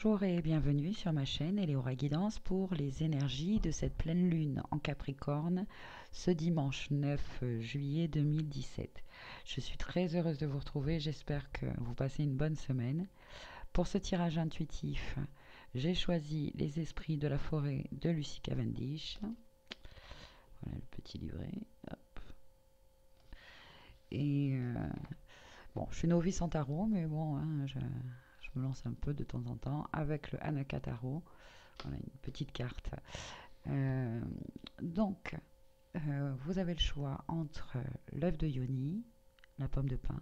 Bonjour et bienvenue sur ma chaîne Eleora Guidance pour les énergies de cette pleine lune en Capricorne ce dimanche 9 juillet 2017. Je suis très heureuse de vous retrouver, j'espère que vous passez une bonne semaine. Pour ce tirage intuitif, j'ai choisi Les esprits de la forêt de Lucy Cavendish. Voilà le petit livret. Hop. Et bon, je suis novice en tarot, mais bon, hein, je me lance un peu de temps en temps avec le Hanaka Tarot. Voilà une petite carte. Euh, donc, vous avez le choix entre l'œuf de Yoni, la pomme de pin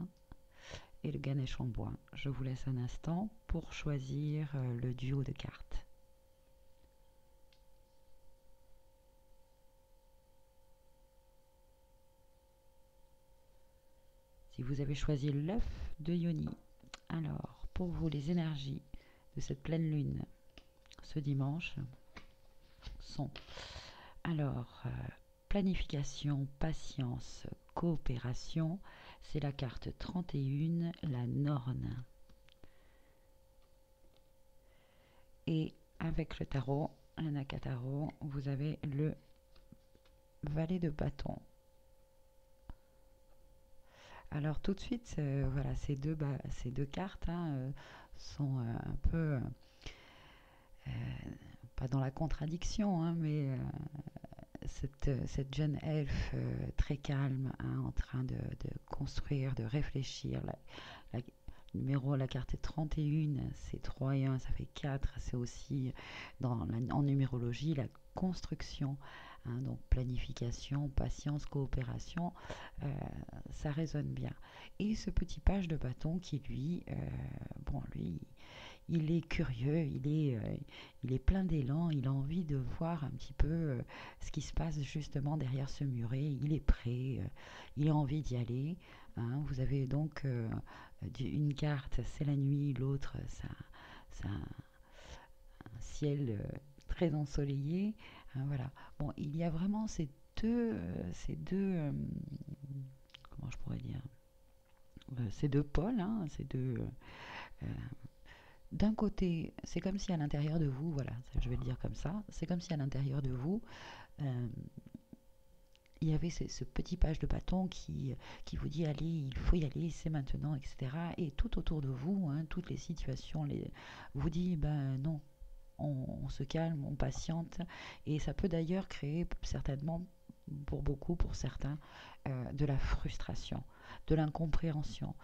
et le Ganesh en bois. Je vous laisse un instant pour choisir le duo de cartes. Si vous avez choisi l'œuf de Yoni, alors pour vous les énergies de cette pleine lune ce dimanche sont alors planification, patience, coopération, c'est la carte 31, la Norne. Et avec le tarot, un Tarot, vous avez le valet de bâton. Alors tout de suite, voilà, ces deux cartes hein, sont un peu, pas dans la contradiction, hein, mais cette jeune elfe très calme, hein, en train de construire, de réfléchir. La, la carte est 31, c'est 3 et 1, ça fait 4. C'est aussi en numérologie la construction. Hein, donc planification, patience, coopération, ça résonne bien. Et ce petit page de bâton qui lui, bon lui, il est curieux, il est plein d'élan, il a envie de voir un petit peu ce qui se passe justement derrière ce muret, il est prêt, il a envie d'y aller. Hein. Vous avez donc une carte, c'est la nuit, l'autre, c'est un ciel très ensoleillé. Hein, voilà. Bon, il y a vraiment comment je pourrais dire, ces deux pôles, hein, ces deux euh, d'un côté, c'est comme si à l'intérieur de vous, voilà, je vais le dire comme ça, c'est comme si à l'intérieur de vous, euh, il y avait ce petit page de bâton qui vous dit allez, il faut y aller, c'est maintenant, etc. Et tout autour de vous, hein, toutes les situations, vous dit ben non, on se calme, on patiente. Et ça peut d'ailleurs créer certainement pour beaucoup, pour certains, de la frustration, de l'incompréhension,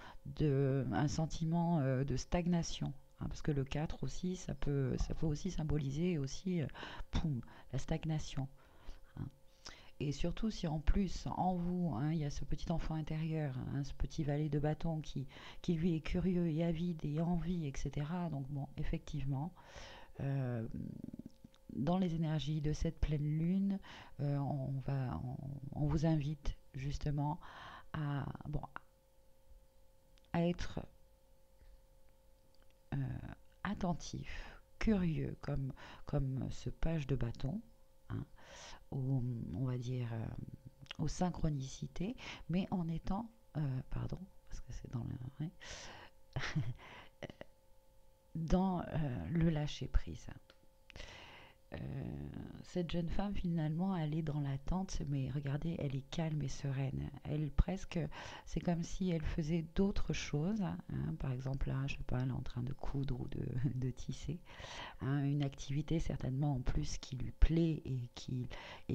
un sentiment de stagnation. Hein, parce que le 4 aussi, ça peut aussi symboliser aussi, poum, la stagnation. Hein. Et surtout si en plus, en vous, hein, il y a ce petit enfant intérieur, hein, ce petit valet de bâton qui lui est curieux et avide et envie, etc. Donc bon, effectivement, euh, dans les énergies de cette pleine lune, on vous invite justement bon, à être euh, attentif, curieux, comme ce page de bâton, hein, on va dire, aux synchronicités, mais en étant, pardon, parce que c'est dans le, ouais, dans le lâcher prise. Euh, cette jeune femme finalement elle est dans l'attente, mais regardez, elle est calme et sereine, elle presque, c'est comme si elle faisait d'autres choses, hein. Par exemple là, je sais pas, elle est en train de coudre ou de tisser, hein, une activité certainement en plus qui lui plaît et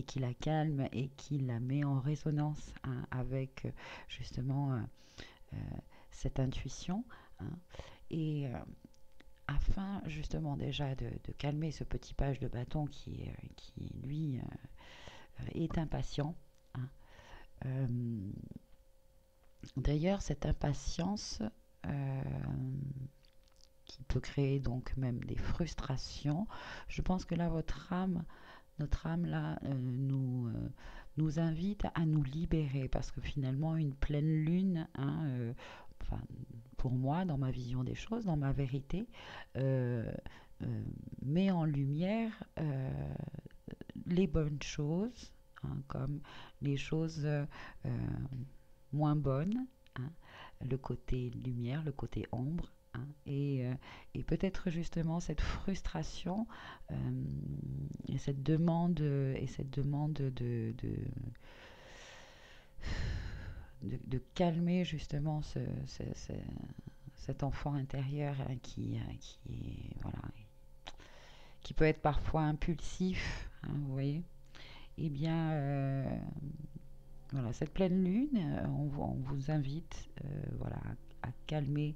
qui la calme et qui la met en résonance, hein, avec justement euh, cette intuition, hein. Et afin justement déjà de calmer ce petit page de bâton qui lui est impatient. Hein. Euh, D'ailleurs, cette impatience euh, qui peut créer donc même des frustrations, je pense que là, notre âme là, nous invite à nous libérer parce que finalement, une pleine lune, hein, enfin, pour moi, dans ma vision des choses, dans ma vérité, euh, met en lumière les bonnes choses, hein, comme les choses moins bonnes, hein, le côté lumière, le côté ombre, hein. Et peut-être justement cette frustration euh, et cette demande de calmer justement cet enfant intérieur qui est, voilà, qui peut être parfois impulsif, hein, vous voyez. Eh bien, voilà, cette pleine lune, on vous invite, voilà, à calmer,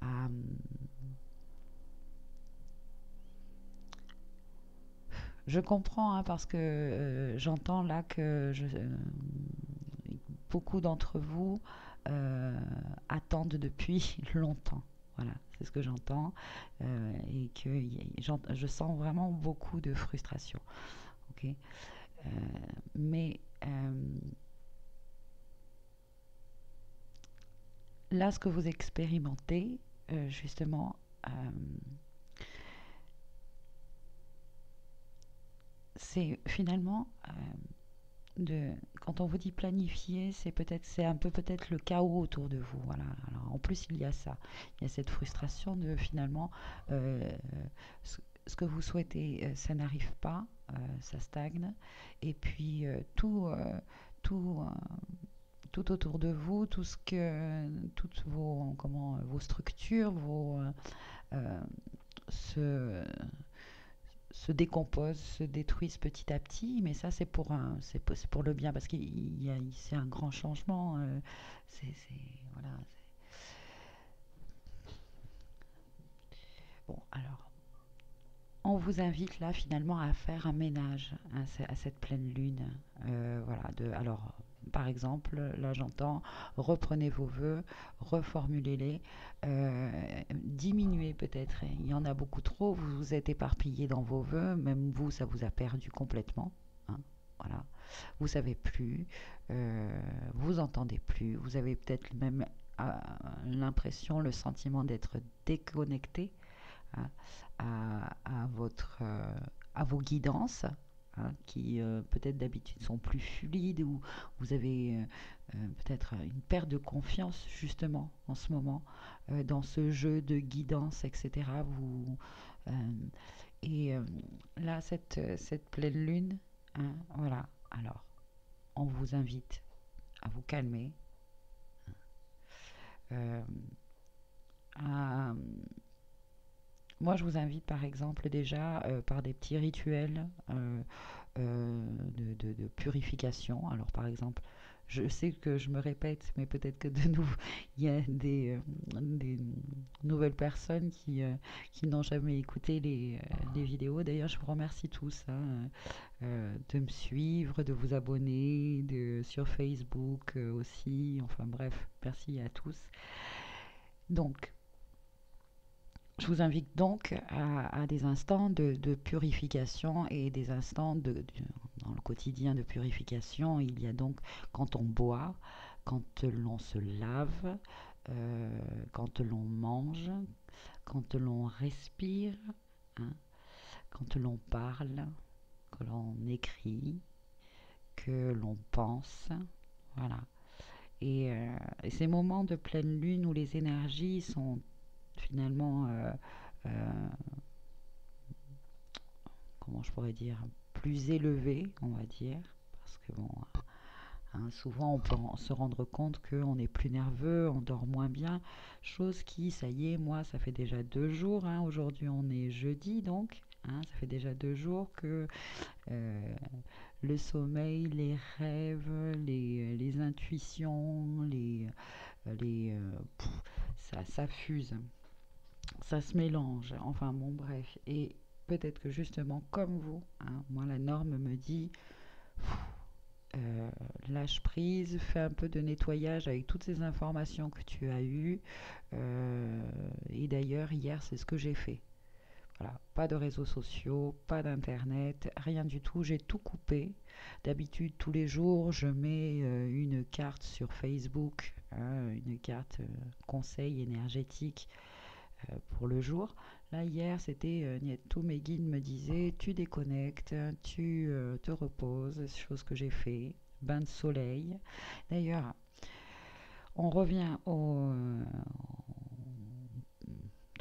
à, je comprends, hein, parce que j'entends là que beaucoup d'entre vous attendent depuis longtemps. Voilà, c'est ce que j'entends, et que je sens vraiment beaucoup de frustration. Ok. Euh, mais là, ce que vous expérimentez, justement, euh, c'est finalement quand on vous dit planifier, c'est un peu peut-être le chaos autour de vous. Voilà. Alors, en plus, il y a ça, il y a cette frustration de finalement euh, ce, ce que vous souhaitez, ça n'arrive pas, ça stagne, et puis tout, tout autour de vous, toutes vos structures, euh, se, se décomposent, se détruisent petit à petit, mais ça c'est pour le bien parce qu'il y a c'est un grand changement. Voilà. Bon, alors on vous invite là finalement à faire un ménage à cette pleine lune. Voilà. Alors par exemple, là j'entends reprenez vos vœux, reformulez-les, diminuez peut-être. Il y en a beaucoup trop, vous vous êtes éparpillé dans vos vœux, même vous ça vous a perdu complètement, hein. Voilà, vous savez plus, vous entendez plus, vous avez peut-être même euh, l'impression, le sentiment d'être déconnecté, hein, à vos guidances, hein, qui peut-être d'habitude sont plus fluides, ou vous avez peut-être une perte de confiance justement en ce moment dans ce jeu de guidance, etc. Euh, et là, cette pleine lune, hein, voilà, alors on vous invite à vous calmer, euh, à moi, je vous invite par exemple déjà par des petits rituels de purification. Alors par exemple, je sais que je me répète, mais peut-être que de nouveau, il y a des nouvelles personnes qui n'ont jamais écouté les vidéos. D'ailleurs, je vous remercie tous, hein, de me suivre, de vous abonner, sur Facebook aussi. Enfin bref, merci à tous. Donc, je vous invite donc à des instants de purification et des instants dans le quotidien de purification. Il y a donc quand on boit, quand l'on se lave, quand l'on mange, quand l'on respire, hein, quand l'on parle, que l'on écrit, que l'on pense. Voilà. Et ces moments de pleine lune où les énergies sont finalement euh, comment je pourrais dire, plus élevé, on va dire, parce que bon, hein, souvent on peut se rendre compte qu'on est plus nerveux, on dort moins bien, chose qui, ça y est, moi, ça fait déjà 2 jours, hein, aujourd'hui on est jeudi donc, hein, ça fait déjà 2 jours que euh, le sommeil, les rêves, les intuitions, les ça fuse, ça se mélange, enfin bon bref, et peut-être que justement comme vous, hein, moi la norme me dit lâche prise, fais un peu de nettoyage avec toutes ces informations que tu as eues, et d'ailleurs hier c'est ce que j'ai fait. Voilà, pas de réseaux sociaux, pas d'internet, rien du tout, j'ai tout coupé. D'habitude tous les jours je mets une carte sur Facebook, hein, une carte conseil énergétique pour le jour. Là, hier, c'était tous mes guides me disaient tu déconnectes, tu te reposes, chose que j'ai fait. Bain de soleil. D'ailleurs, on revient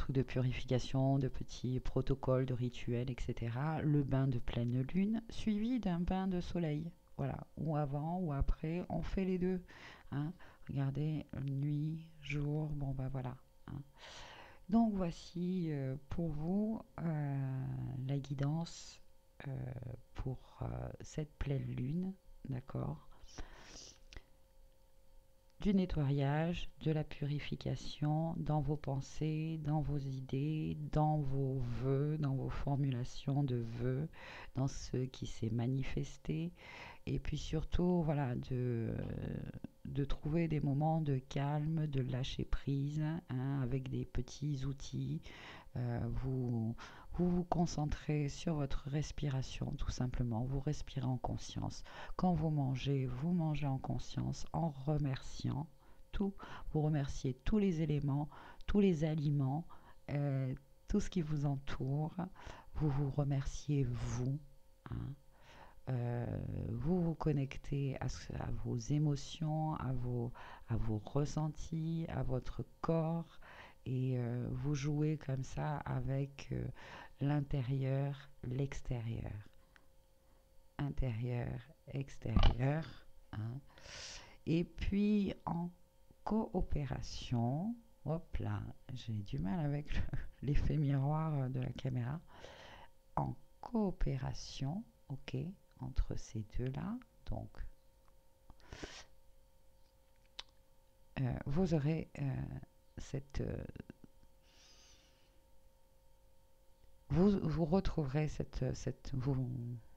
trucs de purification, de petits protocoles, de rituels, etc. Le bain de pleine lune suivi d'un bain de soleil. Voilà, ou avant ou après, on fait les deux, hein. Regardez, nuit, jour, bon ben voilà, hein. Donc voici pour vous la guidance euh, pour cette pleine lune, d'accord? Du nettoyage, de la purification dans vos pensées, dans vos idées, dans vos vœux, dans vos formulations de vœux, dans ce qui s'est manifesté. Et puis surtout, voilà, de trouver des moments de calme, de lâcher prise, hein, avec des petits outils. Vous, vous concentrez sur votre respiration, tout simplement. Vous respirez en conscience. Quand vous mangez en conscience, en remerciant tout. Vous remerciez tous les éléments, tous les aliments, euh, tout ce qui vous entoure. Vous vous remerciez vous, hein. Euh, vous vous connectez à vos émotions, à vos ressentis, à votre corps, et vous jouez comme ça avec l'intérieur, l'extérieur, intérieur, extérieur, hein. Et puis en coopération, hop là, j'ai du mal avec l'effet miroir de la caméra, en coopération, ok, entre ces deux-là, donc vous aurez cette vous retrouverez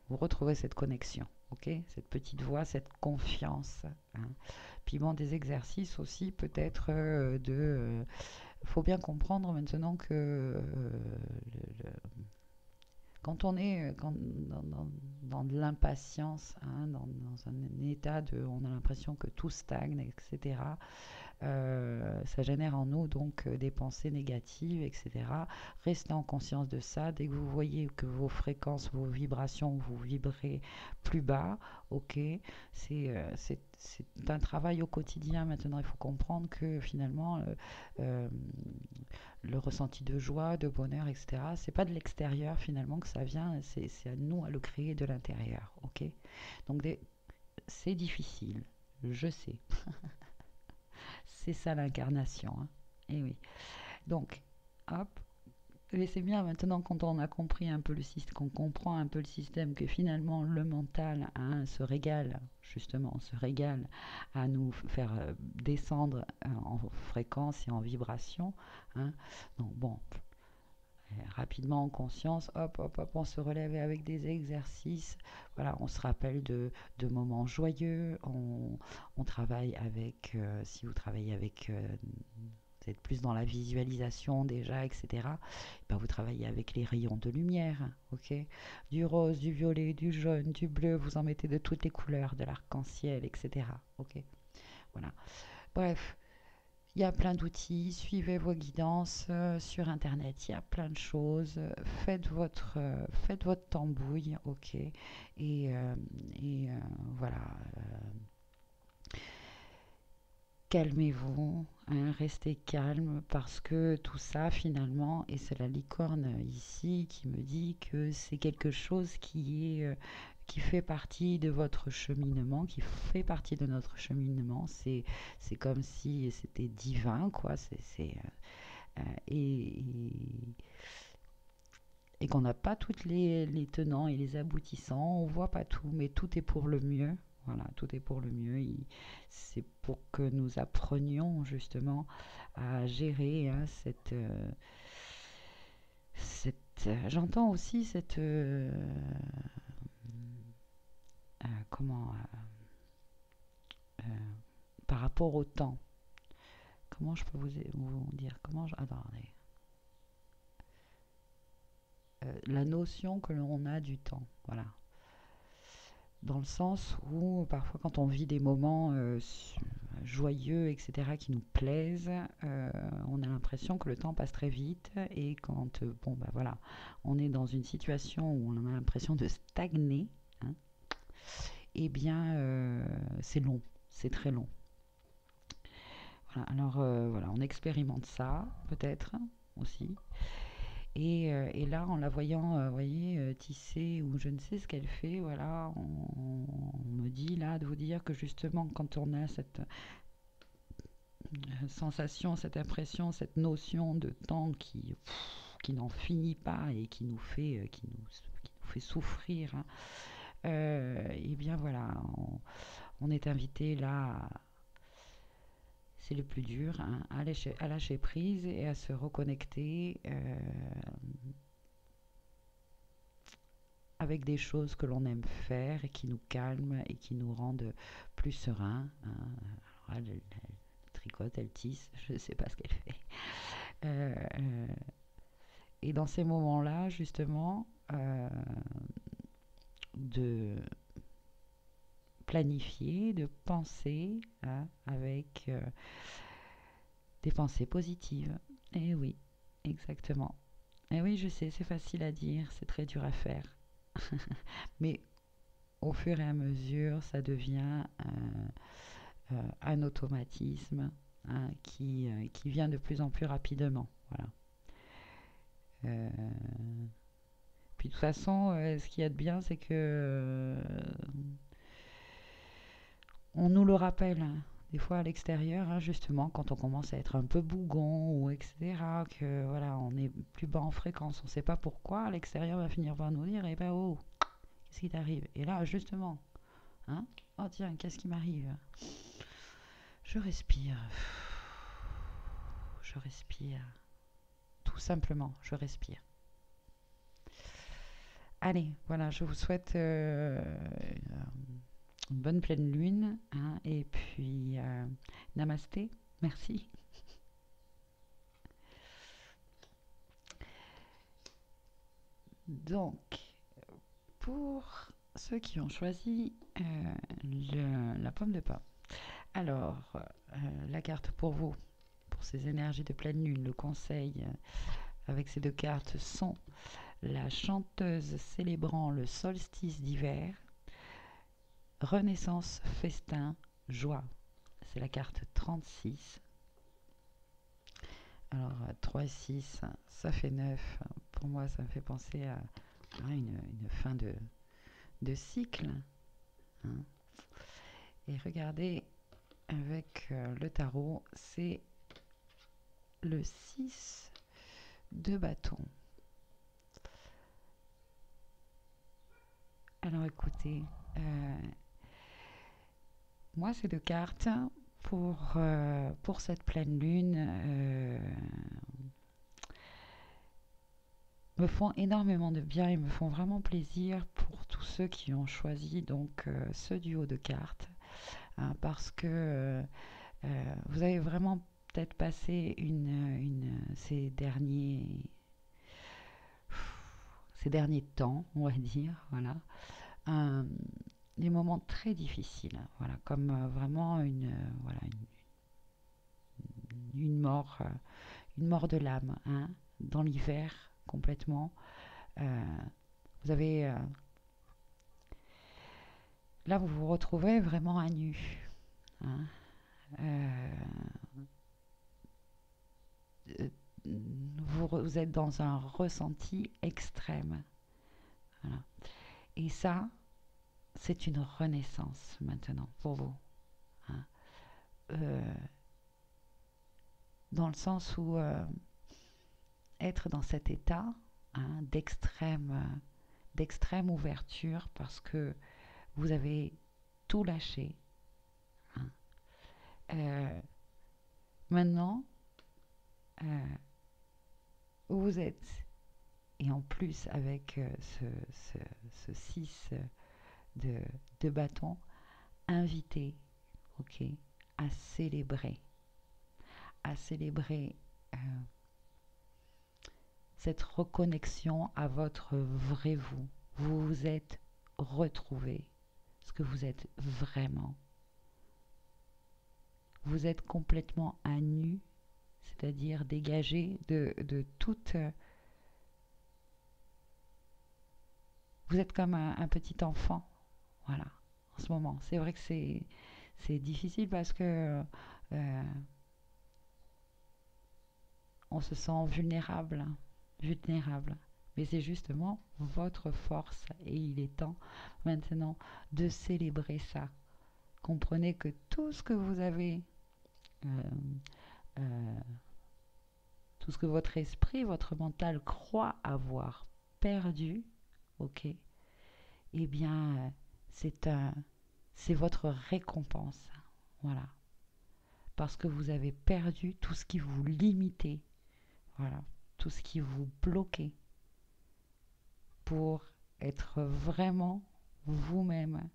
vous retrouverez cette connexion, ok, cette petite voix, cette confiance, hein. Puis bon, des exercices aussi peut-être faut bien comprendre maintenant que quand on est dans de l'impatience, hein, dans un état de, on a l'impression que tout stagne, etc. Ça génère en nous donc des pensées négatives, etc. Restez en conscience de ça. Dès que vous voyez que vos fréquences, vos vibrations, vous vibrez plus bas, ok, c'est un travail au quotidien. Maintenant, il faut comprendre que finalement, euh, le ressenti de joie, de bonheur, etc., c'est pas de l'extérieur finalement que ça vient, c'est à nous à le créer de l'intérieur, ok. Donc c'est difficile, je sais. C'est ça l'incarnation, hein. Et oui. Donc, hop. Et c'est bien maintenant quand on a compris un peu le système, qu'on comprend un peu le système, que finalement le mental, hein, se régale, justement, se régale à nous faire descendre en fréquence et en vibration, hein. Donc bon, rapidement en conscience, hop, hop, hop, on se relève avec des exercices. Voilà, on se rappelle de moments joyeux. On travaille avec, si vous travaillez avec, vous êtes plus dans la visualisation déjà, etc. Ben, vous travaillez avec les rayons de lumière, ok. Du rose, du violet, du jaune, du bleu, vous en mettez de toutes les couleurs, de l'arc-en-ciel, etc. Ok, voilà. Bref, il y a plein d'outils, suivez vos guidances sur Internet, il y a plein de choses. Faites votre tambouille, ok. Et voilà, calmez-vous, hein, restez calme parce que tout ça finalement, et c'est la licorne ici qui me dit que c'est quelque chose qui fait partie de votre cheminement, qui fait partie de notre cheminement. C'est comme si c'était divin, quoi. Et qu'on n'a pas toutes les tenants et les aboutissants, on voit pas tout, mais tout est pour le mieux. Voilà, tout est pour le mieux. C'est pour que nous apprenions justement à gérer, hein, j'entends aussi comment, par rapport au temps. Comment je peux vous dire, attendez. La notion que l'on a du temps, voilà. Dans le sens où parfois quand on vit des moments joyeux, etc., qui nous plaisent, on a l'impression que le temps passe très vite, et quand bon bah voilà, on est dans une situation où on a l'impression de stagner, hein, eh bien c'est long, c'est très long. Voilà, alors voilà, on expérimente ça peut-être. aussi. Et là, en la voyant, vous voyez, tisser ou je ne sais ce qu'elle fait, voilà, on me dit là de vous dire que justement, quand on a cette sensation, cette impression, cette notion de temps qui n'en finit pas et qui nous fait souffrir, hein, et bien voilà, on est invité là, c'est le plus dur, hein, à lâcher prise et à se reconnecter avec des choses que l'on aime faire et qui nous calment et qui nous rendent plus sereins, hein. Alors, elle tricote, elle tisse, je ne sais pas ce qu'elle fait. Euh, euh, et dans ces moments-là, justement, de planifier, de penser, hein, avec des pensées positives. Et oui, exactement. Et oui, je sais, c'est facile à dire, c'est très dur à faire. Mais au fur et à mesure, ça devient un automatisme, hein, qui vient de plus en plus rapidement. Voilà. Euh, Puis de toute façon, ce qu'il y a de bien, c'est que on nous le rappelle, hein, des fois à l'extérieur, hein, justement, quand on commence à être un peu bougon ou etc., que voilà, on est plus bas en fréquence, on ne sait pas pourquoi, à l'extérieur va finir par nous dire, eh ben oh, qu'est-ce qui t'arrive? Et là, justement, hein, oh tiens, qu'est-ce qui m'arrive? Je respire, je respire, tout simplement, je respire. Allez, voilà, je vous souhaite une bonne pleine lune, hein, et puis namasté, merci. Donc, pour ceux qui ont choisi la pomme de pin, alors la carte pour vous, pour ces énergies de pleine lune, le conseil avec ces deux cartes sont la chanteuse célébrant le solstice d'hiver, renaissance, festin, joie. C'est la carte 36. Alors 3 et 6, ça fait 9. Pour moi, ça me fait penser à une fin de cycle, hein. Et regardez, avec le tarot, c'est le 6 de bâton. Alors écoutez, moi ces deux cartes pour cette pleine lune me font énormément de bien et me font vraiment plaisir pour tous ceux qui ont choisi donc ce duo de cartes, hein, parce que vous avez vraiment peut-être passé ces derniers temps, on va dire, voilà, un, des moments très difficiles, voilà, comme vraiment voilà, une mort de l'âme, hein, dans l'hiver complètement. Euh, vous avez là, vous vous retrouvez vraiment à nu, hein. Euh, vous êtes dans un ressenti extrême, voilà. Et ça, c'est une renaissance maintenant pour vous, hein. Euh, dans le sens où être dans cet état, hein, d'extrême ouverture parce que vous avez tout lâché, hein. Euh, Maintenant, euh, où vous êtes, et en plus avec ce 6 de, de bâton, invité, ok, à célébrer, à célébrer cette reconnexion à votre vrai vous. Vous vous êtes retrouvé, ce que vous êtes vraiment. Vous êtes complètement à nu, c'est-à-dire dégagé de toute... Vous êtes comme un petit enfant, voilà, en ce moment. C'est vrai que c'est difficile parce que on se sent vulnérable, vulnérable. Mais c'est justement votre force et il est temps maintenant de célébrer ça. Comprenez que tout ce que vous avez, euh, euh, tout ce que votre esprit, votre mental croit avoir perdu, ok, eh bien, c'est un, c'est votre récompense. Voilà. Parce que vous avez perdu tout ce qui vous limitait. Voilà. Tout ce qui vous bloquait pour être vraiment vous-même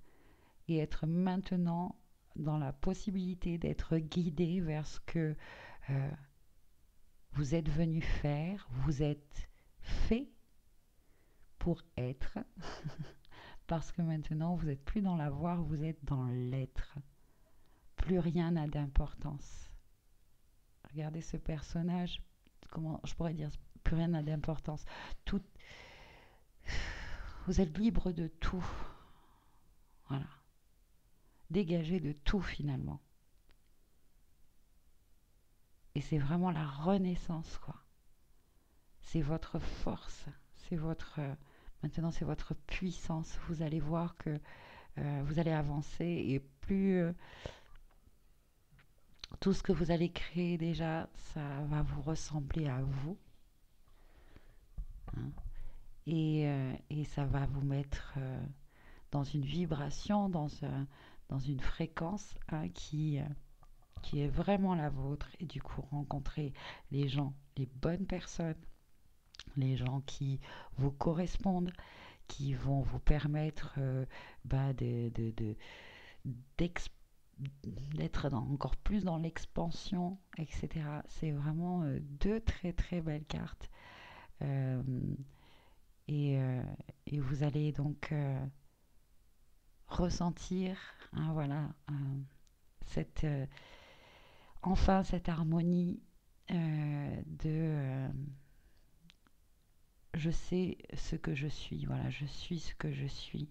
et être maintenant dans la possibilité d'être guidé vers ce que euh, vous êtes venu faire, vous êtes fait pour être, parce que maintenant vous n'êtes plus dans l'avoir, vous êtes dans l'être. Plus rien n'a d'importance. Regardez ce personnage, comment je pourrais dire, plus rien n'a d'importance. Tout, vous êtes libre de tout, voilà, dégagé de tout finalement. Et c'est vraiment la renaissance, quoi. C'est votre force, c'est votre maintenant c'est votre puissance. Vous allez voir que vous allez avancer et plus tout ce que vous allez créer déjà, ça va vous ressembler à vous, hein. Et ça va vous mettre dans une vibration, dans une fréquence, hein, qui est vraiment la vôtre. Et du coup, rencontrer les gens, les bonnes personnes, les gens qui vous correspondent, qui vont vous permettre bah, d'ex- d'être encore plus dans l'expansion, etc. C'est vraiment deux très très belles cartes. Euh, et, euh, et vous allez donc ressentir, hein, voilà, cette, enfin cette harmonie de je sais ce que je suis, voilà, je suis ce que je suis.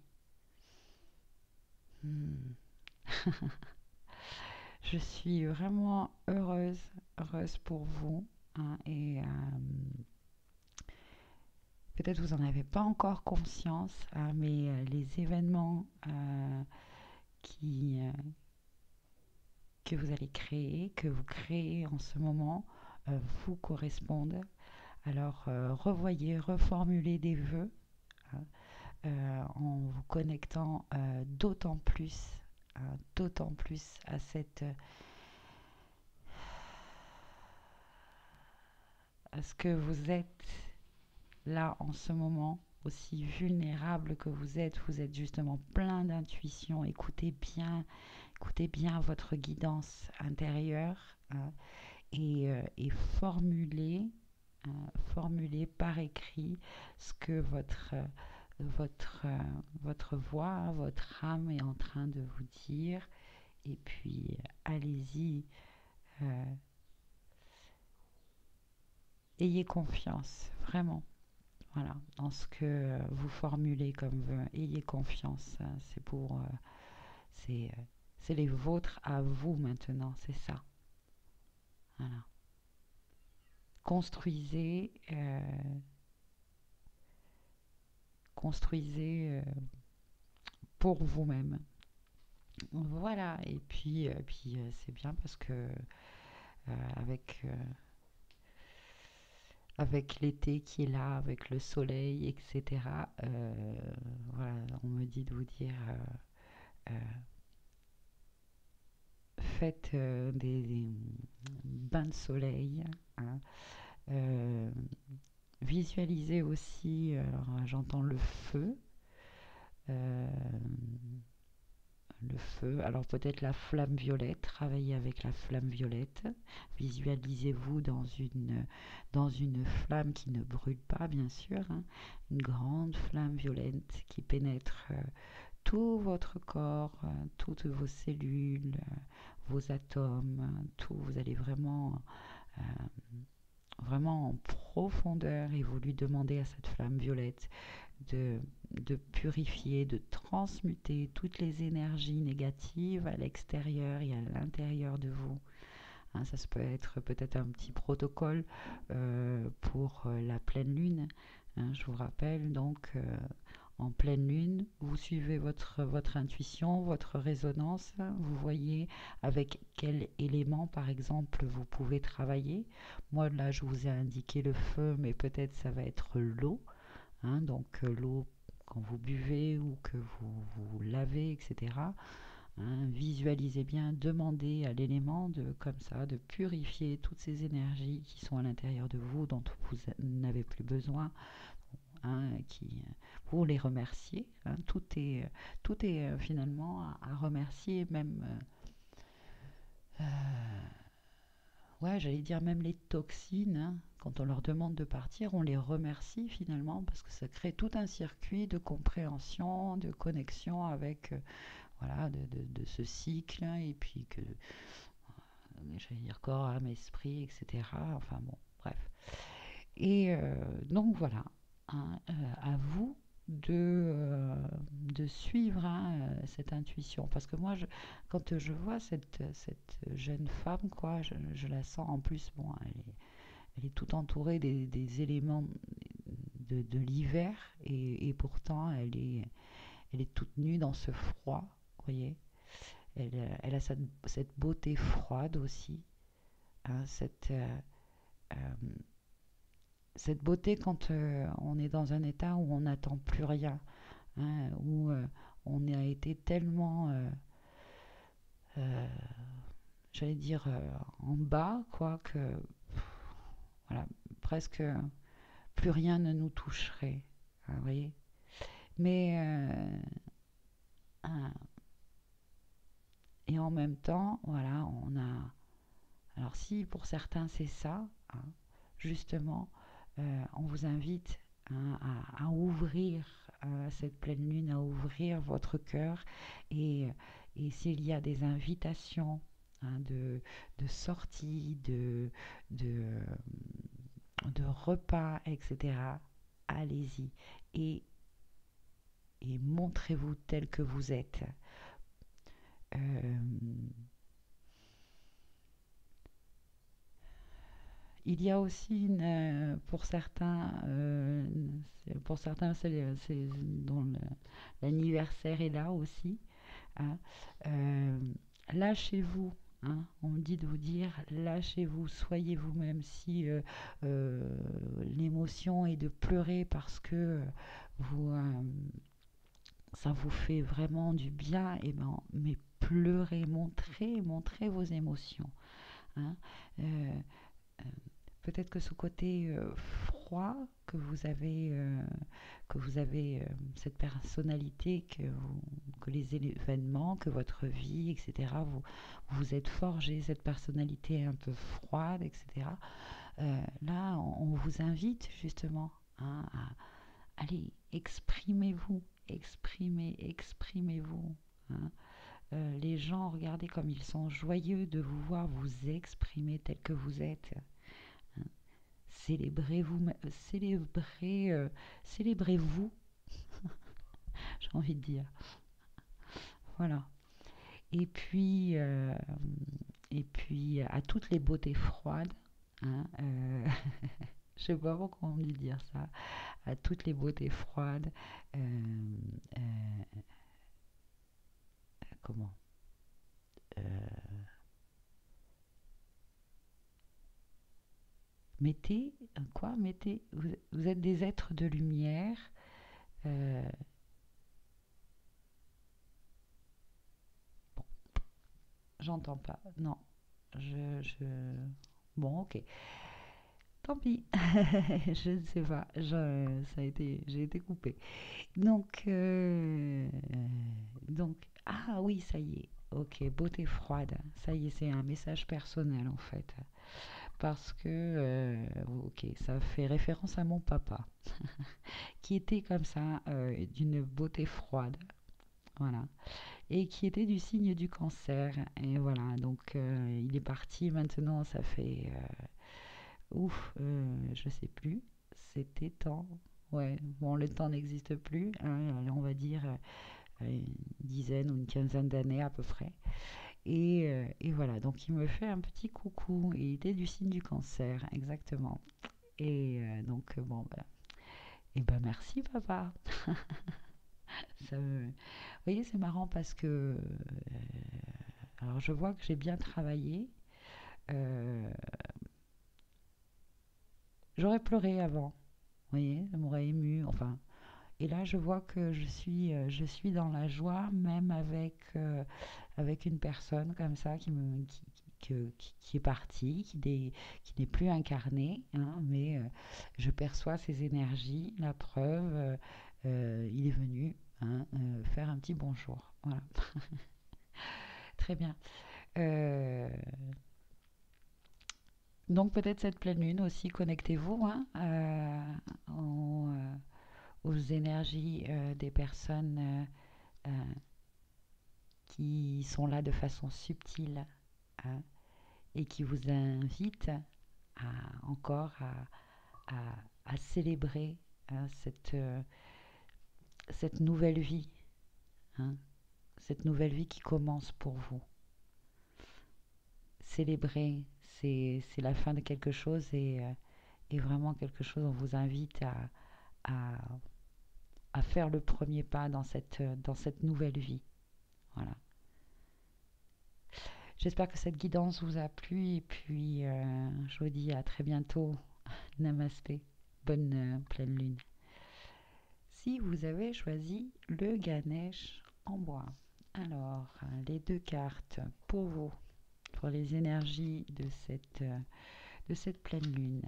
Hmm. Je suis vraiment heureuse, heureuse pour vous, hein, et peut-être vous n'en avez pas encore conscience, hein, mais les événements qui, que vous allez créer, que vous créez en ce moment, vous correspondent. Alors revoyez, reformulez des vœux, hein, en vous connectant d'autant plus à cette à ce que vous êtes là en ce moment, aussi vulnérable que vous êtes justement plein d'intuition. Écoutez bien votre guidance intérieure, hein, et formulez, formulez par écrit ce que votre, votre voix, votre âme est en train de vous dire. Et puis, allez-y, euh, ayez confiance, vraiment. Voilà, dans ce que vous formulez comme vœu, ayez confiance. C'est pour, c'est, c'est les vôtres à vous maintenant, c'est ça. Voilà. Construisez, construisez pour vous-même. Voilà. Et puis, c'est bien parce que avec avec l'été qui est là, avec le soleil, etc. Voilà, on me dit de vous dire euh, faites des bains de soleil, hein. Euh, Visualisez aussi, alors j'entends euh, le feu, alors peut-être la flamme violette, travaillez avec la flamme violette, visualisez-vous dans une flamme qui ne brûle pas bien sûr, hein, une grande flamme violette qui pénètre tout votre corps, toutes vos cellules, vos atomes, tout, vous allez vraiment euh, vraiment en profondeur et vous lui demandez à cette flamme violette de, de purifier, de transmuter toutes les énergies négatives à l'extérieur et à l'intérieur de vous, hein. Ça peut être peut-être un petit protocole pour la pleine lune, hein. Je vous rappelle donc, en pleine lune, vous suivez votre intuition, votre résonance, vous voyez avec quel élément, par exemple, vous pouvez travailler. Moi, là, je vous ai indiqué le feu, mais peut-être ça va être l'eau, hein. Donc, l'eau, quand vous buvez ou que vous lavez, etc., hein, visualisez bien, demandez à l'élément de, comme ça, de purifier toutes ces énergies qui sont à l'intérieur de vous, dont vous n'avez plus besoin, hein, pour les remercier, hein. Tout est finalement à remercier, même, ouais, j'allais dire même les toxines, hein. Quand on leur demande de partir, on les remercie finalement parce que ça crée tout un circuit de compréhension, de connexion avec, voilà, de ce cycle, hein, et puis que, j'allais dire corps, âme, esprit, etc. Enfin bon, bref. Et donc voilà, hein, à vous de suivre, hein, cette intuition. Parce que moi, quand je vois cette jeune femme, quoi, je la sens en plus, bon, elle est tout entourée des éléments de l'hiver et pourtant elle est toute nue dans ce froid, vous voyez. Elle a cette beauté froide aussi, hein, euh, cette beauté quand on est dans un état où on n'attend plus rien, hein, où on a été tellement, euh, j'allais dire, en bas, quoi, que voilà, presque plus rien ne nous toucherait, hein, vous voyez. Mais, hein, et en même temps, voilà, on a... Alors si pour certains c'est ça, hein, justement, on vous invite, hein, à ouvrir cette pleine lune, à ouvrir votre cœur et, et s'il y a des invitations, hein, de sorties, de, de repas, etc., allez-y et, et montrez-vous tel que vous êtes. Euh, Il y a aussi pour certains, dont l'anniversaire est là aussi, hein. Euh, Lâchez-vous, hein. On me dit de vous dire, lâchez-vous, soyez vous-même. Si l'émotion est de pleurer parce que vous, ça vous fait vraiment du bien, et ben, mais pleurez, montrez vos émotions, hein. Euh, Peut-être que ce côté froid que vous avez cette personnalité que les événements, que votre vie, etc., vous êtes forgé cette personnalité un peu froide, etc. Là, on vous invite justement, hein, à allez, exprimez-vous, exprimez-vous, hein. Les gens, regardez comme ils sont joyeux de vous voir vous exprimer tel que vous êtes. Célébrez-vous, célébrez-vous, j'ai envie de dire. Voilà. Et puis, euh, et puis à toutes les beautés froides, hein, je sais pas pourquoi on me dit de dire ça, à toutes les beautés froides, euh, euh, comment euh, mettez, quoi, mettez, vous êtes des êtres de lumière, euh, bon, j'entends pas, non, je... Bon, ok. Tant pis, je ne sais pas, j'ai été coupé. Donc, donc, ah oui, ça y est, ok, beauté froide, ça y est, c'est un message personnel en fait, parce que, ok, ça fait référence à mon papa, qui était comme ça, d'une beauté froide, voilà, et qui était du signe du cancer, et voilà, donc il est parti maintenant, ça fait ouf, je sais plus. C'était temps. Ouais, bon, le temps n'existe plus, hein, on va dire une dizaine ou une quinzaine d'années à peu près. Et voilà, donc il me fait un petit coucou. Et il était du signe du cancer, exactement. Donc, bon, bah, et ben merci papa. Vous voyez, c'est marrant parce que alors je vois que j'ai bien travaillé. Euh, J'aurais pleuré avant, vous voyez, ça m'aurait ému. Enfin, et là, je vois que je suis dans la joie, même avec une personne comme ça qui est partie, qui n'est plus incarnée, hein, mais je perçois ses énergies. La preuve, il est venu, hein, faire un petit bonjour. Voilà, très bien. Euh, donc peut-être cette pleine lune aussi, connectez-vous, hein, aux énergies des personnes euh, qui sont là de façon subtile, hein, et qui vous invitent encore à célébrer, hein, cette nouvelle vie, hein, cette nouvelle vie qui commence pour vous. Célébrer, c'est la fin de quelque chose et vraiment quelque chose, on vous invite à, à faire le premier pas dans cette nouvelle vie. Voilà. J'espère que cette guidance vous a plu et puis je vous dis à très bientôt. Namasté. Bonne pleine lune. Si vous avez choisi le Ganesh en bois, alors les deux cartes pour vous, pour les énergies de cette pleine lune.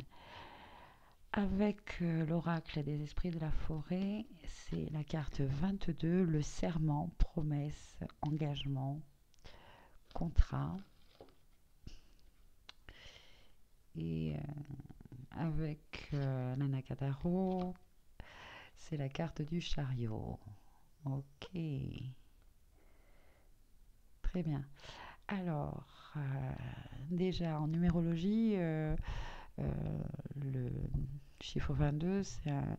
Avec l'oracle des esprits de la forêt, c'est la carte 22, le serment, promesse, engagement, contrat. Et avec l'Anakataro, c'est la carte du chariot. Ok, très bien. Alors, déjà en numérologie, le chiffre 22, c'est un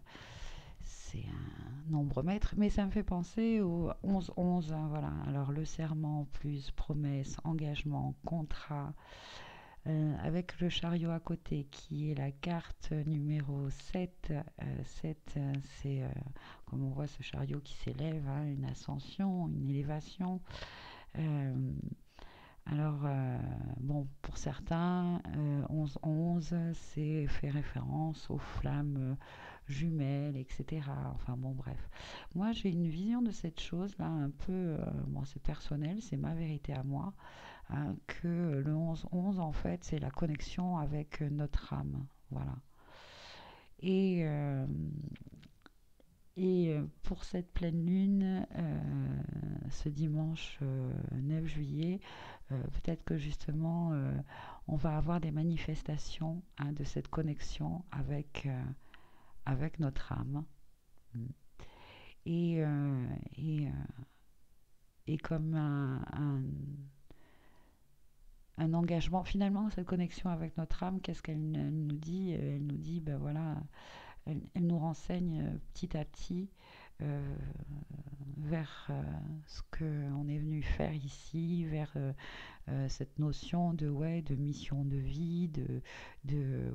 nombre maître, mais ça me fait penser au 11-11. Hein, voilà. Alors, le serment plus promesse, engagement, contrat, avec le chariot à côté qui est la carte numéro 7. 7, c'est comme on voit ce chariot qui s'élève, hein, une ascension, une élévation. Euh, bon, pour certains, 11-11, c'est fait référence aux flammes jumelles, etc. Enfin bon, bref. Moi, j'ai une vision de cette chose-là un peu, bon, c'est personnel, c'est ma vérité à moi, hein, que le 11-11, en fait, c'est la connexion avec notre âme. Voilà. Et, euh, pour cette pleine lune, ce dimanche 9 juillet, peut-être que justement, on va avoir des manifestations, hein, de cette connexion avec notre âme. Mm. Et, euh, et, euh, et comme un engagement, finalement, cette connexion avec notre âme, qu'est-ce qu'elle nous dit? Elle nous dit, ben voilà, elle nous renseigne petit à petit euh, vers ce qu'on est venu faire ici, vers cette notion de, ouais, de mission de vie,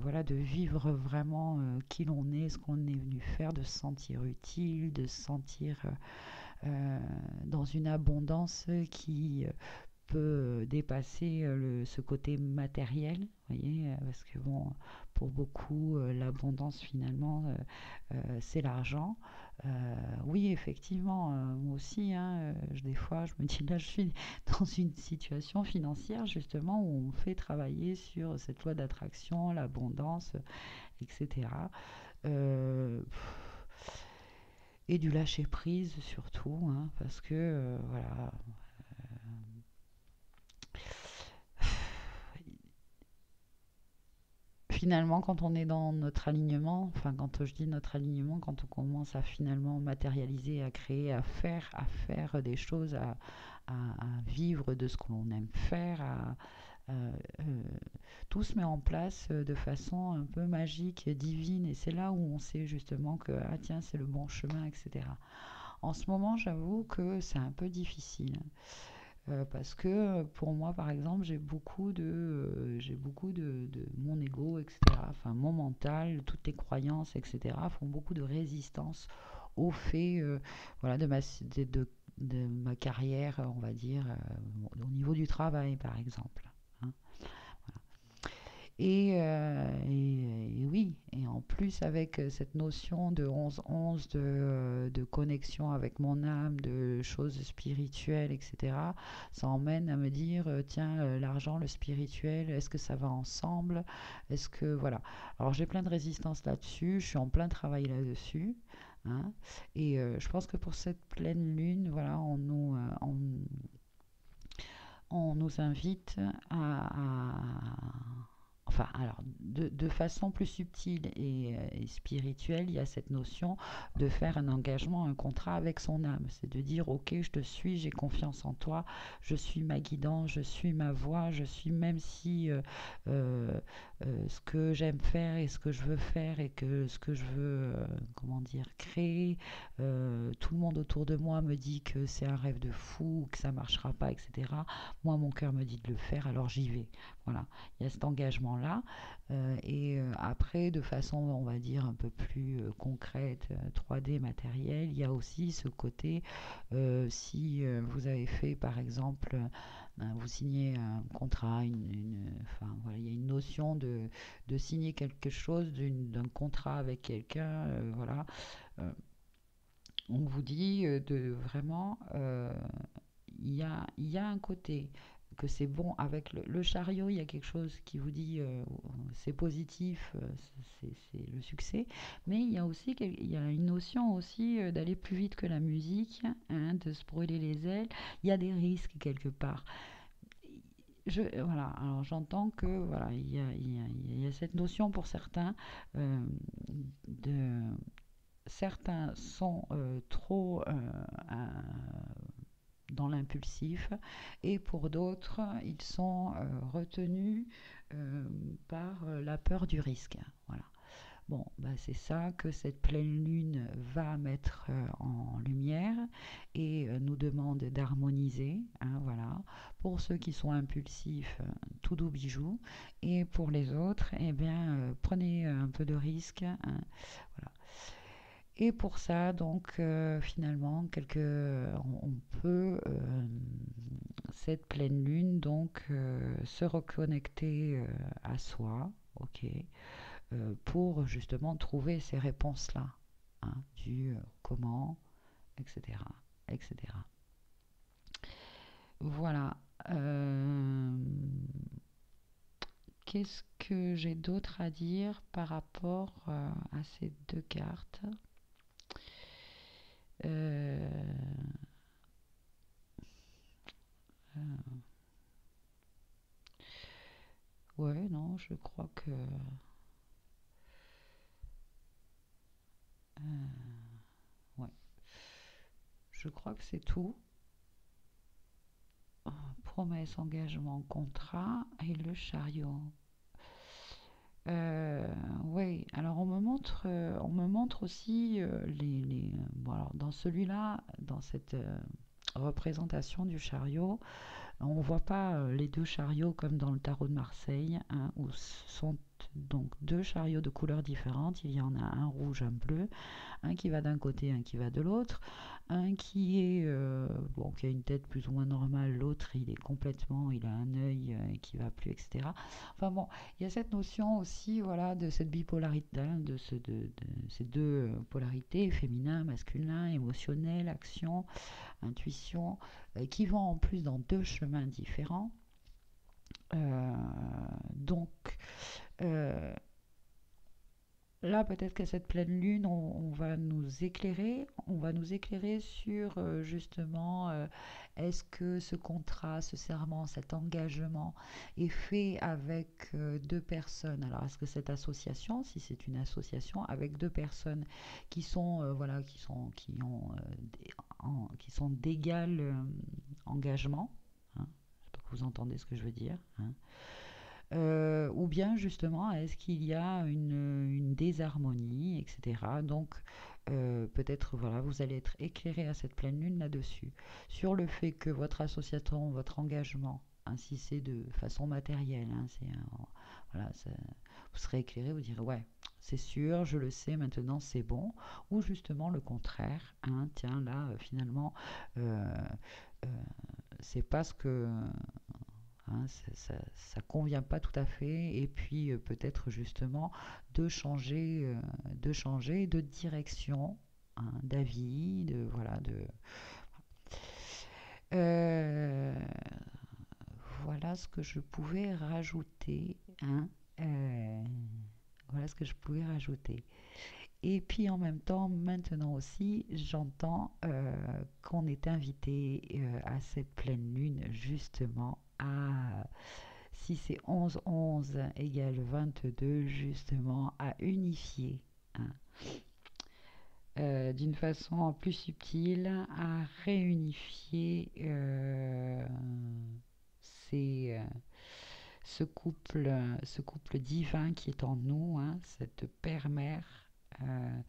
voilà, de vivre vraiment qui l'on est, ce qu'on est venu faire, de se sentir utile, de se sentir dans une abondance qui peut dépasser ce côté matériel, vous voyez, parce que bon, pour beaucoup, l'abondance finalement, c'est l'argent. Oui, effectivement, moi aussi, hein, des fois, je me dis là, je suis dans une situation financière justement où on me fait travailler sur cette loi d'attraction, l'abondance, etc. Euh, et du lâcher prise surtout, hein, parce que voilà, finalement, quand on est dans notre alignement, enfin, quand je dis notre alignement, quand on commence à finalement matérialiser, à créer, à faire des choses, à vivre de ce que l'on aime faire, euh, euh, tout se met en place de façon un peu magique, divine, et c'est là où on sait justement que, ah tiens, c'est le bon chemin, etc. En ce moment, j'avoue que c'est un peu difficile. Parce que pour moi, par exemple, j'ai beaucoup de mon ego, etc. Enfin, mon mental, toutes les croyances, etc. font beaucoup de résistance au fait, voilà, de ma carrière, on va dire, au niveau du travail, par exemple. Hein. Et oui, et en plus avec cette notion de 11-11, de connexion avec mon âme, de choses spirituelles, etc., ça emmène à me dire, tiens, l'argent, le spirituel, est-ce que ça va ensemble? Est-ce que, voilà. Alors j'ai plein de résistance là-dessus, je suis en plein travail là-dessus. Hein, et je pense que pour cette pleine lune, voilà, on nous invite enfin, alors, de façon plus subtile et spirituelle, il y a cette notion de faire un engagement, un contrat avec son âme. C'est de dire, ok, je te suis, j'ai confiance en toi, je suis ma guidance, je suis ma voix, je suis même si euh, ce que j'aime faire et ce que je veux faire et que ce que je veux, comment dire, créer, tout le monde autour de moi me dit que c'est un rêve de fou, que ça marchera pas, etc. Moi, mon cœur me dit de le faire, alors j'y vais. Voilà, il y a cet engagement-là. Et après, de façon, on va dire, un peu plus concrète, 3D matérielle, il y a aussi ce côté, si vous avez fait, par exemple, vous signez un contrat, enfin, voilà, il y a une notion de signer quelque chose, d'un contrat avec quelqu'un, voilà. Euh, on vous dit de vraiment, il y a un côté que c'est bon avec le chariot, il y a quelque chose qui vous dit c'est positif, c'est le succès, mais il y a aussi il y a une notion aussi d'aller plus vite que la musique, hein, de se brûler les ailes. Il y a des risques quelque part. Voilà, alors j'entends que voilà, il y a cette notion pour certains de certains sont trop dans l'impulsif et pour d'autres, ils sont retenus euh, par la peur du risque. Voilà. Bon, bah c'est ça que cette pleine lune va mettre en lumière et nous demande d'harmoniser. Hein, voilà. Pour ceux qui sont impulsifs, tout doux bijou. Et pour les autres, eh bien, prenez un peu de risque. Hein, voilà. Et pour ça, donc, finalement, on peut, cette pleine lune, donc, se reconnecter à soi, ok, pour justement trouver ces réponses-là, hein, du comment, etc., etc. Voilà. Euh, Qu'est-ce que j'ai d'autre à dire par rapport à ces deux cartes? Euh, euh, ouais, non, je crois que ouais, je crois que c'est tout. Promesse, engagement, contrat et le chariot. Oui, alors on me montre aussi bon, alors dans celui-là, dans cette représentation du chariot, on ne voit pas les deux chariots comme dans le tarot de Marseille, hein, où ce sont donc deux chariots de couleurs différentes. Il y en a un rouge, un bleu, un qui va d'un côté, un qui va de l'autre, un qui est bon, qui a une tête plus ou moins normale, l'autre il est complètement, il a un œil qui va plus, etc. Enfin bon, il y a cette notion aussi, voilà, de cette bipolarité, hein, de ces deux polarités, féminin, masculin, émotionnel, action, intuition, qui vont en plus dans deux chemins différents. Euh, donc, euh, là, peut-être qu'à cette pleine lune, on va nous éclairer sur justement, est-ce que ce contrat, ce serment, cet engagement est fait avec deux personnes. Alors, est-ce que cette association, si c'est une association avec deux personnes qui sont, voilà, qui sont d'égal engagement, hein, j'espère que vous entendez ce que je veux dire, hein. Ou bien justement, est-ce qu'il y a une désharmonie, etc. Donc, peut-être voilà, vous allez être éclairé à cette pleine lune là-dessus, sur le fait que votre association, votre engagement, hein, si c'est de façon matérielle, hein, voilà, vous serez éclairé, vous direz ouais, c'est sûr, je le sais, maintenant c'est bon, ou justement le contraire, hein, tiens là finalement euh, euh, c'est pas ce que hein, ça convient pas tout à fait, et puis peut-être justement de changer de direction, hein, d'avis, voilà, Euh, voilà ce que je pouvais rajouter, hein, euh, voilà ce que je pouvais rajouter. Et puis en même temps, maintenant aussi, j'entends qu'on est invité à cette pleine lune justement à, si c'est 11-11 égale 22, justement à unifier, hein, d'une façon plus subtile, à réunifier ces, ce couple divin qui est en nous, hein, cette père-mère, euh,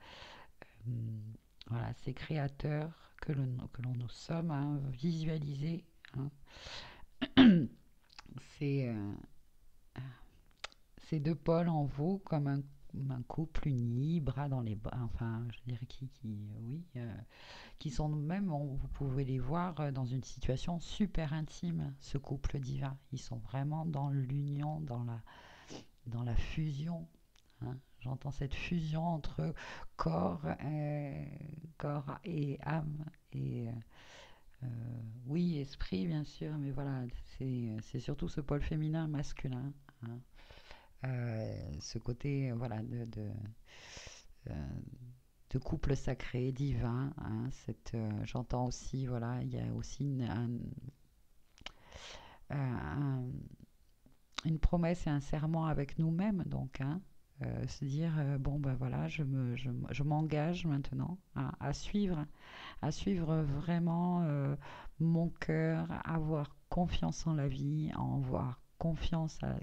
voilà, ces créateurs que l'on nous sommes, hein, visualiser, hein, ces, ces deux pôles en vous comme un couple uni, bras dans les bras, enfin, je dirais oui, qui sont même, vous pouvez les voir dans une situation super intime, ce couple divin. Ils sont vraiment dans l'union, dans la fusion, hein. J'entends cette fusion entre corps, corps et âme, et oui, esprit, bien sûr, mais voilà, c'est surtout ce pôle féminin masculin, hein. Ce côté, voilà, euh, de couple sacré, divin, hein, j'entends aussi, voilà, il y a aussi un- une promesse et un serment avec nous-mêmes, donc, hein, se dire, bon, ben voilà, je m'engage maintenant à suivre vraiment mon cœur, à avoir confiance en la vie, à avoir confiance à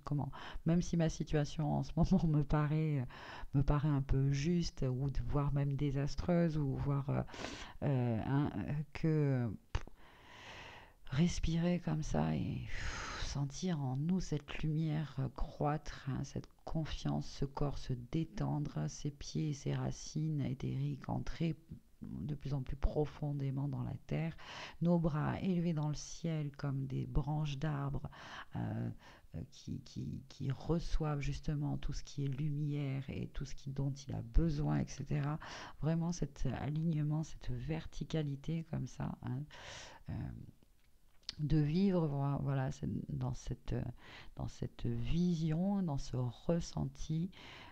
comment, même si ma situation en ce moment me paraît un peu juste, ou voire même désastreuse, ou voire que respirer comme ça et sentir en nous cette lumière croître, hein, cette confiance, ce corps se détendre, ses pieds et ses racines éthériques entrer de plus en plus profondément dans la terre, nos bras élevés dans le ciel comme des branches d'arbres qui reçoivent justement tout ce qui est lumière et tout ce dont il a besoin, etc. Vraiment cet alignement, cette verticalité comme ça, hein, euh, de vivre voilà, dans cette vision, dans ce ressenti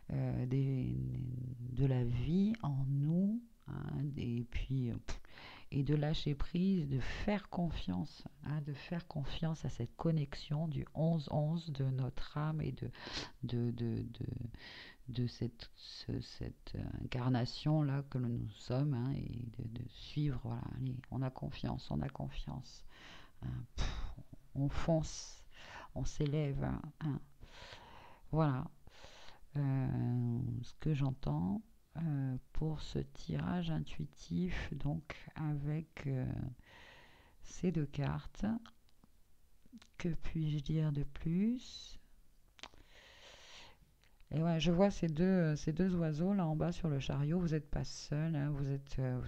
de la vie en nous, hein, et puis et de lâcher prise, de faire confiance, hein, de faire confiance à cette connexion du 11-11 de notre âme et de, de, de, de cette incarnation là que nous sommes, hein, et de suivre, voilà, allez, on a confiance, hein, on fonce, on s'élève, hein. Voilà ce que j'entends pour ce tirage intuitif, donc avec ces deux cartes. Que puis-je dire de plus? Et ouais, je vois ces deux oiseaux là en bas sur le chariot. Vous n'êtes pas seul, hein, vous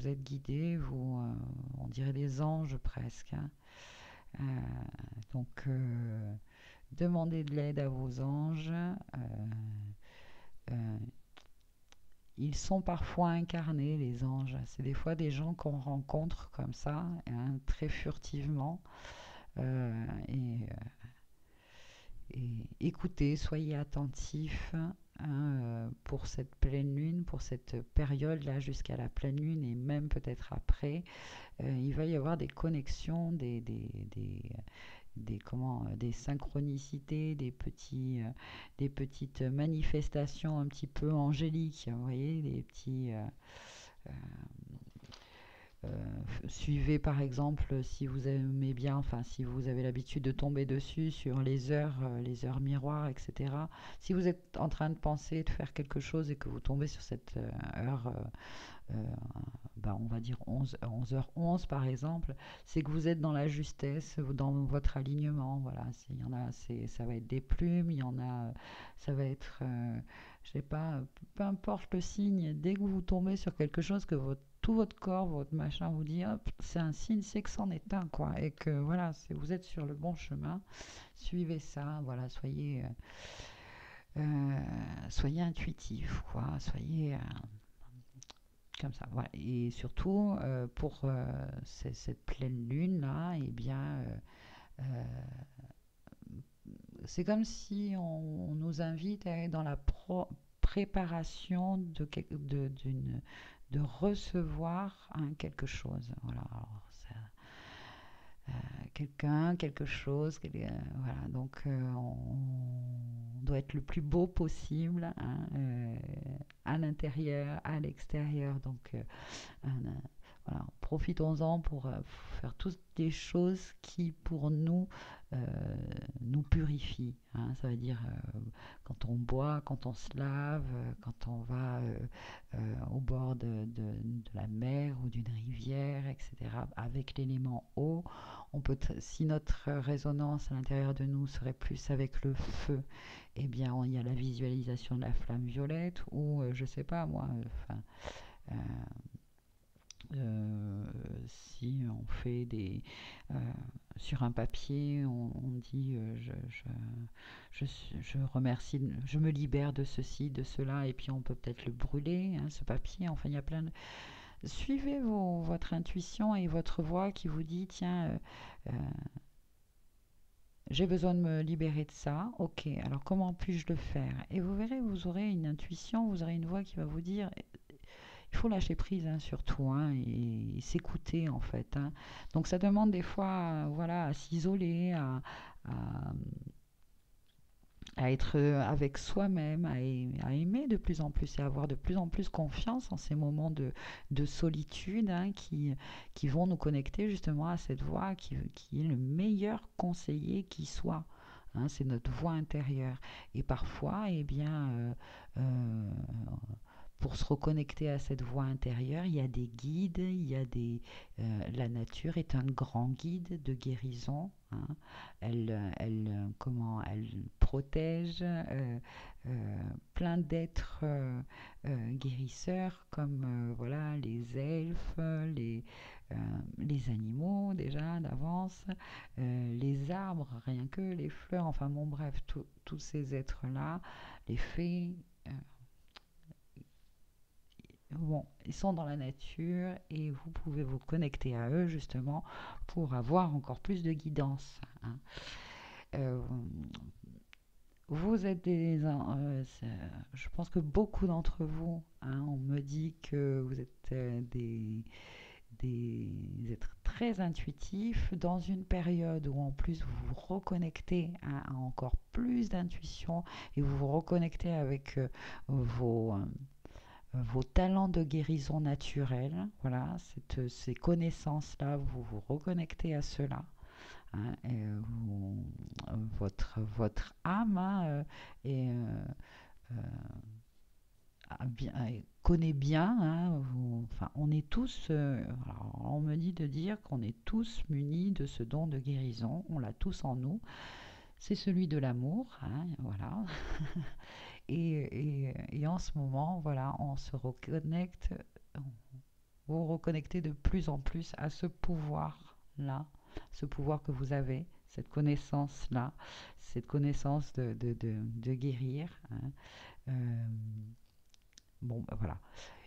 êtes guidés, on dirait des anges presque, hein. Euh, donc, demandez de l'aide à vos anges. Euh, ils sont parfois incarnés, les anges. C'est des fois des gens qu'on rencontre comme ça, hein, très furtivement. Euh, et, et écoutez, soyez attentifs, hein, pour cette pleine lune, pour cette période-là jusqu'à la pleine lune et même peut-être après. Il va y avoir des connexions, des synchronicités, des petites manifestations un petit peu angéliques, vous voyez, des petits suivez par exemple, si vous aimez bien, enfin si vous avez l'habitude de tomber dessus sur les heures miroirs, etc. Si vous êtes en train de penser de faire quelque chose et que vous tombez sur cette heure, euh, bah, on va dire 11h11 par exemple, c'est que vous êtes dans la justesse, dans votre alignement. Voilà, il y en a, ça va être des plumes, il y en a, ça va être, je sais pas, peu importe le signe, dès que vous tombez sur quelque chose que tout votre corps, votre machin vous dit, hop, c'est un signe, c'est que c'en est un, quoi. Et que voilà, vous êtes sur le bon chemin, suivez ça, voilà, soyez intuitif, quoi, soyez comme ça, voilà. Et surtout, pour cette pleine lune là, eh bien, euh, c'est comme si on nous invite à être dans la préparation de recevoir quelque chose. Voilà. Alors, quelqu'un, quelque chose, voilà. Donc, on doit être le plus beau possible, hein, à l'intérieur, à l'extérieur. Donc, voilà, profitons-en pour faire toutes des choses qui, pour nous, euh, nous purifient, hein. Ça veut dire quand on boit, quand on se lave, quand on va au bord de la mer ou d'une rivière, etc. Avec l'élément eau, si notre résonance à l'intérieur de nous serait plus avec le feu, eh bien, il y a la visualisation de la flamme violette ou, je sais pas moi, enfin. Euh, si on fait euh, sur un papier, on dit je remercie, je me libère de ceci, de cela, et puis on peut peut-être le brûler, hein, ce papier. Enfin, il y a plein de... Suivez votre intuition et votre voix qui vous dit, tiens, j'ai besoin de me libérer de ça. Ok, alors comment puis-je le faire? Et vous verrez, vous aurez une intuition, vous aurez une voix qui va vous dire, il faut lâcher prise, hein, surtout, hein, et s'écouter en fait, hein. Donc ça demande des fois, voilà, à s'isoler, à- à être avec soi-même, à aimer de plus en plus et à avoir de plus en plus confiance en ces moments de solitude, hein, qui vont nous connecter justement à cette voix qui est le meilleur conseiller qui soit, hein. C'est notre voix intérieure. Et parfois, eh bien, pour se reconnecter à cette voix intérieure, il y a des guides, la nature est un grand guide de guérison, hein. Elle protège plein d'êtres guérisseurs comme voilà les elfes, euh, les animaux déjà d'avance, les arbres, rien que les fleurs, enfin bon bref, tous ces êtres-là, les fées. Bon, ils sont dans la nature et vous pouvez vous connecter à eux justement pour avoir encore plus de guidance, hein. Euh, vous êtes je pense que beaucoup d'entre vous, hein, on me dit que vous êtes des êtres très intuitifs dans une période où en plus vous vous reconnectez à encore plus d'intuition et vous vous reconnectez avec vos talents de guérison naturelle, voilà, ces connaissances-là, vous vous reconnectez à cela, hein, et votre âme, hein, est, euh, connaît bien, hein, enfin, on est tous, alors, on me dit de dire qu'on est tous munis de ce don de guérison, on l'a tous en nous, c'est celui de l'amour, hein, voilà. Et en ce moment, voilà, on se reconnecte, vous vous reconnectez de plus en plus à ce pouvoir-là, ce pouvoir que vous avez, cette connaissance-là, cette connaissance de guérir, hein. Euh, bon, ben voilà.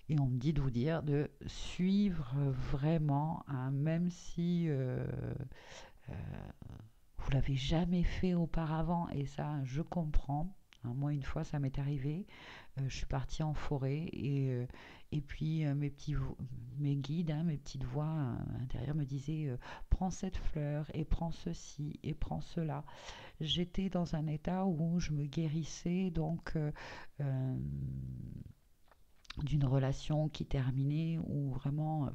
Et on me dit de vous dire de suivre vraiment, hein, même si euh, vous l'avez jamais fait auparavant, et ça, je comprends, hein. Moi, une fois, ça m'est arrivé. Je suis partie en forêt et puis mes guides, hein, mes petites voix intérieures me disaient prends cette fleur et prends ceci et prends cela. J'étais dans un état où je me guérissais donc d'une relation qui terminait où vraiment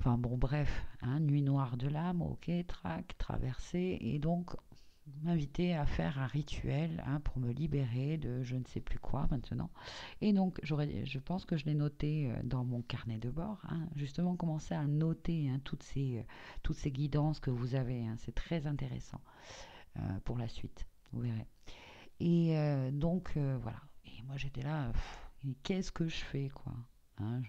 Enfin bon, bref, hein, nuit noire de l'âme, ok, trac, traversée, et donc m'inviter à faire un rituel, hein, pour me libérer de je ne sais plus quoi maintenant. Et donc, je pense que je l'ai noté, dans mon carnet de bord, hein, justement, commencer à noter, hein, toutes ces guidances que vous avez, hein, c'est très intéressant, pour la suite, vous verrez. Et donc, voilà. Et moi, j'étais là, qu'est-ce que je fais, quoi, hein,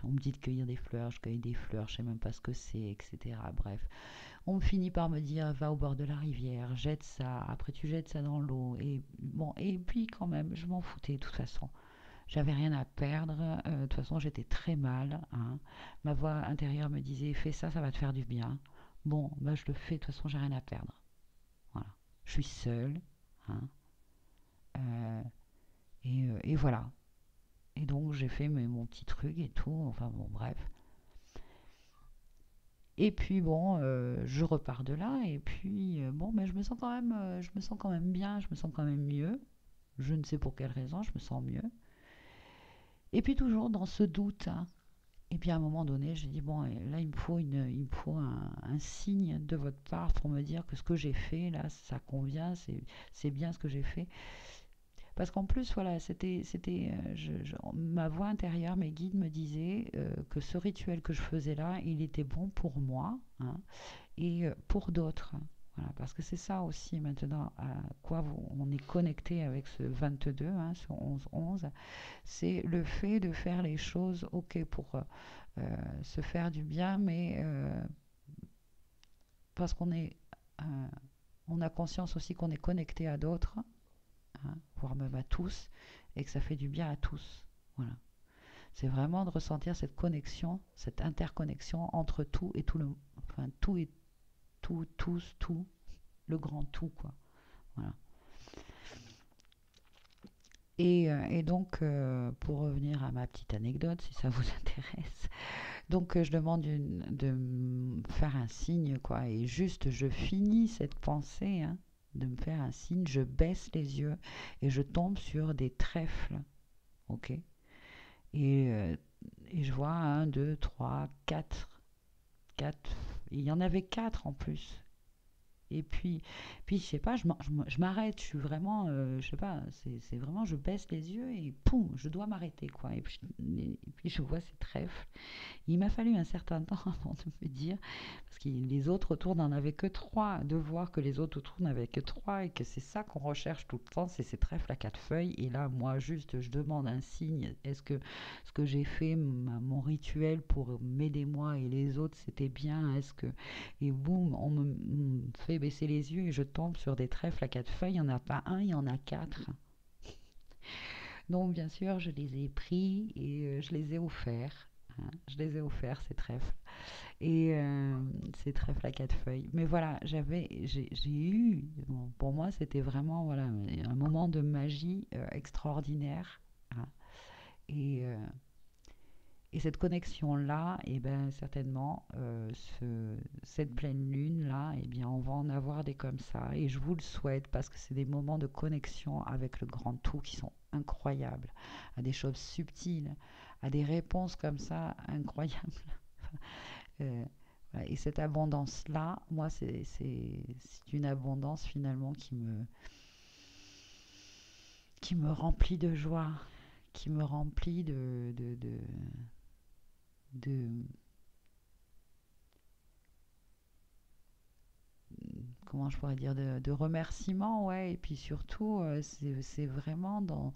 on me dit de cueillir des fleurs, je cueille des fleurs, je sais même pas ce que c'est, etc. Bref, on finit par me dire va au bord de la rivière, jette ça, après tu jettes ça dans l'eau. Et bon, et puis quand même, je m'en foutais de toute façon. J'avais rien à perdre, de toute façon j'étais très mal, hein. Ma voix intérieure me disait fais ça, ça va te faire du bien. Bon, bah je le fais, de toute façon j'ai rien à perdre. Voilà. Je suis seule, hein. Euh, et voilà. Et donc j'ai fait mon petit truc et tout, enfin bon bref. Et puis bon, je repars de là et puis bon, mais je me sens quand même bien, je me sens quand même mieux. Je ne sais pour quelle raison, je me sens mieux. Et puis toujours dans ce doute, hein. Et puis à un moment donné, j'ai dit bon, là il me faut un signe de votre part pour me dire que ce que j'ai fait là, ça convient, c'est bien ce que j'ai fait. Parce qu'en plus, voilà, ma voix intérieure, mes guides me disaient, que ce rituel que je faisais là, il était bon pour moi, hein, et pour d'autres. Voilà, parce que c'est ça aussi maintenant à quoi on est connecté avec ce 22, hein, ce 11-11, c'est le fait de faire les choses, ok, pour se faire du bien, mais parce euh, on a conscience aussi qu'on est connecté à d'autres, hein, voire même à tous, et que ça fait du bien à tous. Voilà. C'est vraiment de ressentir cette connexion, cette interconnexion entre tout et tout enfin tout et tout, tous, tout, le grand tout, quoi. Voilà. Et donc, pour revenir à ma petite anecdote, si ça vous intéresse, donc je demande de me faire un signe, quoi, et juste je finis cette pensée, hein, de me faire un signe, je baisse les yeux et je tombe sur des trèfles, ok, et, euh, et je vois un, deux, trois, quatre, il y en avait quatre en plus. Et puis, je sais pas, je m'arrête, je suis vraiment, je sais pas, c'est vraiment, je baisse les yeux et poum, je dois m'arrêter, quoi. Et puis je vois ces trèfles. Il m'a fallu un certain temps avant de me dire, parce que les autres autour n'en avaient que trois, de voir que les autres autour n'avaient que trois et que c'est ça qu'on recherche tout le temps, c'est ces trèfles à quatre feuilles. Et là, moi, juste, je demande un signe. Est-ce que ce que j'ai fait, mon rituel pour m'aider moi et les autres, c'était bien? Est-ce que... Et boum, me fait baisser les yeux et je tombe sur des trèfles à quatre feuilles. Il n'y en a pas un, il y en a quatre. Donc, bien sûr, je les ai pris et je les ai offerts, hein. Je les ai offerts, ces trèfles. Et ces trèfles à quatre feuilles. Mais voilà, j'ai eu, bon, pour moi, c'était vraiment voilà, un moment de magie extraordinaire, hein. Et, euh, et cette connexion-là, et ben, certainement, cette pleine lune-là, et bien, on va en avoir des comme ça. Et je vous le souhaite parce que c'est des moments de connexion avec le grand tout qui sont incroyables, à des choses subtiles, à des réponses comme ça incroyables. Euh, voilà. Et cette abondance-là, moi, c'est une abondance finalement qui me remplit de joie, qui me remplit de comment je pourrais dire, de remerciements, ouais. Et puis surtout, c'est vraiment dans,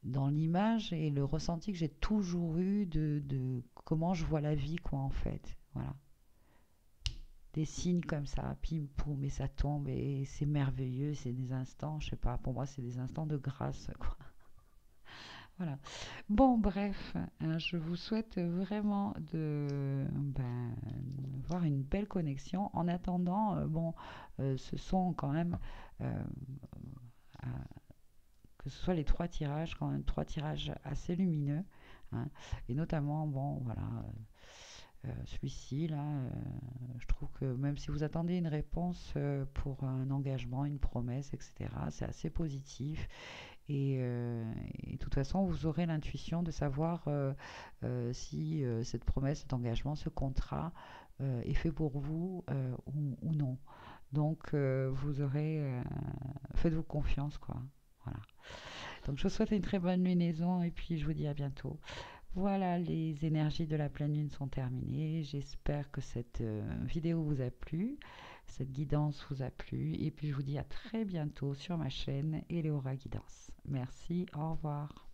dans l'image et le ressenti que j'ai toujours eu de comment je vois la vie, quoi, en fait. Voilà. Des signes comme ça, pim poum, et ça tombe, et c'est merveilleux, c'est des instants, je sais pas, pour moi c'est des instants de grâce, quoi. Voilà. Bon, bref, hein, je vous souhaite vraiment de ben, voir une belle connexion. En attendant, bon, ce sont quand même, euh, euh, que ce soit les trois tirages, quand même trois tirages assez lumineux, hein, et notamment, bon, voilà, celui-ci, là, je trouve que même si vous attendez une réponse pour un engagement, une promesse, etc., c'est assez positif. Et, et de toute façon, vous aurez l'intuition de savoir si cette promesse, cet engagement, ce contrat est fait pour vous ou non. Donc, vous aurez... faites-vous confiance, quoi. Voilà. Donc, je vous souhaite une très bonne lunaison et puis je vous dis à bientôt. Voilà, les énergies de la pleine lune sont terminées. J'espère que cette vidéo vous a plu, cette guidance vous a plu. Et puis je vous dis à très bientôt sur ma chaîne Eleora Guidance. Merci, au revoir.